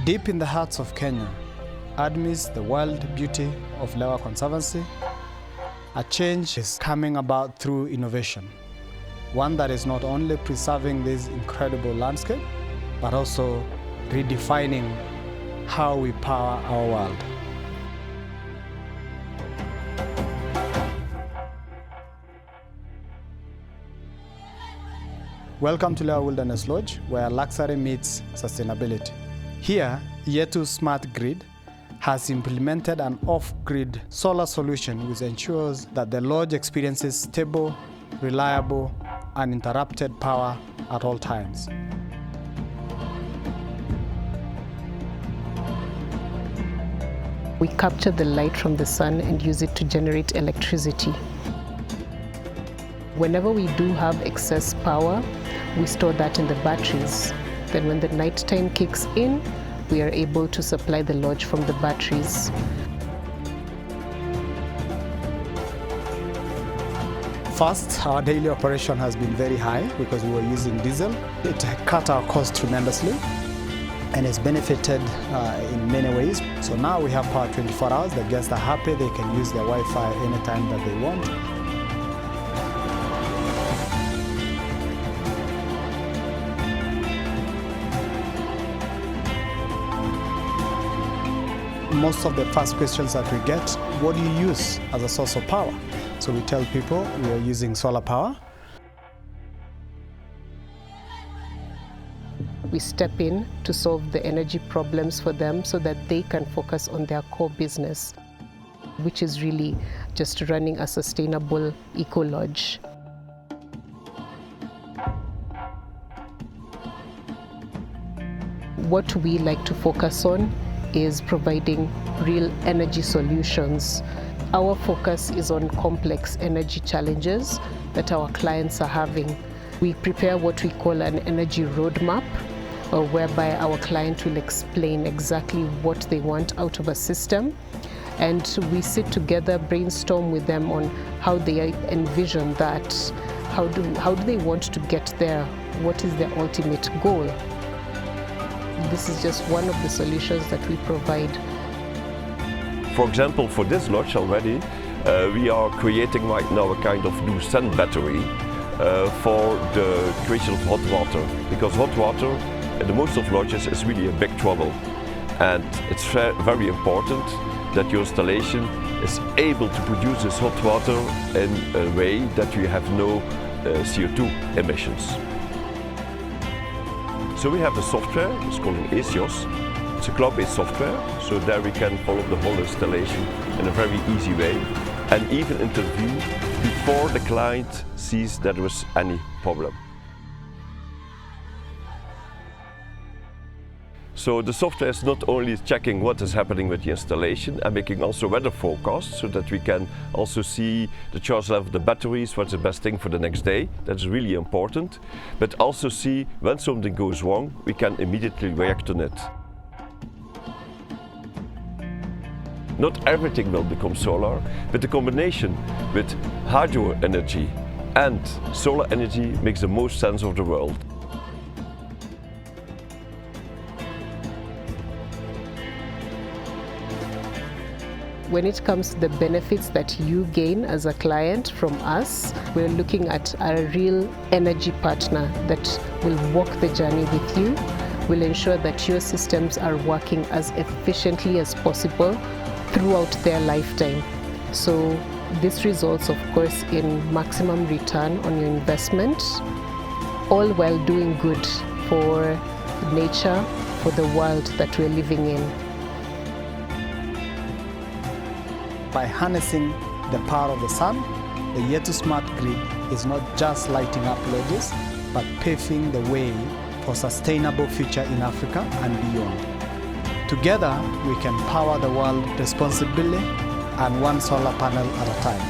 Deep in the hearts of Kenya, amidst the wild beauty of Lewa Conservancy, a change is coming about through innovation. One that is not only preserving this incredible landscape, but also redefining how we power our world. Welcome to Lewa Wilderness Lodge, where luxury meets sustainability. Here, Yetu Smart Grid has implemented an off-grid solar solution which ensures that the lodge experiences stable, reliable, uninterrupted power at all times. We capture the light from the sun and use it to generate electricity. Whenever we do have excess power, we store that in the batteries. Then when the nighttime kicks in, we are able to supply the lodge from the batteries. First, our daily operation has been very high because we were using diesel. It cut our cost tremendously and it's benefited in many ways. So now we have power 24 hours. The guests are happy. They can use their Wi-Fi anytime that they want. Most of the first questions that we get, what do you use as a source of power? So we tell people we are using solar power. We step in to solve the energy problems for them so that they can focus on their core business, which is really just running a sustainable eco-lodge. What we like to focus on is providing real energy solutions. Our focus is on complex energy challenges that our clients are having. We prepare what we call an energy roadmap, whereby our client will explain exactly what they want out of a system. And we sit together, brainstorm with them on how they envision that. How do they want to get there? What is their ultimate goal? This is just one of the solutions that we provide. For example, for this lodge already, we are creating right now a kind of new sun battery for the creation of hot water. Because hot water, in the most of lodges, is really a big trouble. And it's very important that your installation is able to produce this hot water in a way that you have no CO2 emissions. So we have a software, it's called ASIOS. It's a cloud-based software, so there we can follow the whole installation in a very easy way and even intervene before the client sees that there is any problem. So the software is not only checking what is happening with the installation and making also weather forecasts so that we can also see the charge level of the batteries, what's the best thing for the next day. That's really important. But also see when something goes wrong, we can immediately react on it. Not everything will become solar, but the combination with hydro energy and solar energy makes the most sense of the world. When it comes to the benefits that you gain as a client from us, we're looking at a real energy partner that will walk the journey with you, will ensure that your systems are working as efficiently as possible throughout their lifetime. So this results, of course, in maximum return on your investment, all while doing good for nature, for the world that we're living in. By harnessing the power of the sun, the Yetu Smart Grid is not just lighting up lodges, but paving the way for a sustainable future in Africa and beyond. Together, we can power the world responsibly and one solar panel at a time.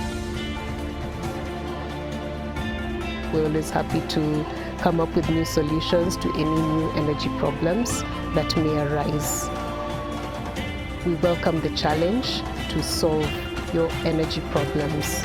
We're always happy to come up with new solutions to any new energy problems that may arise. We welcome the challenge to solve your energy problems.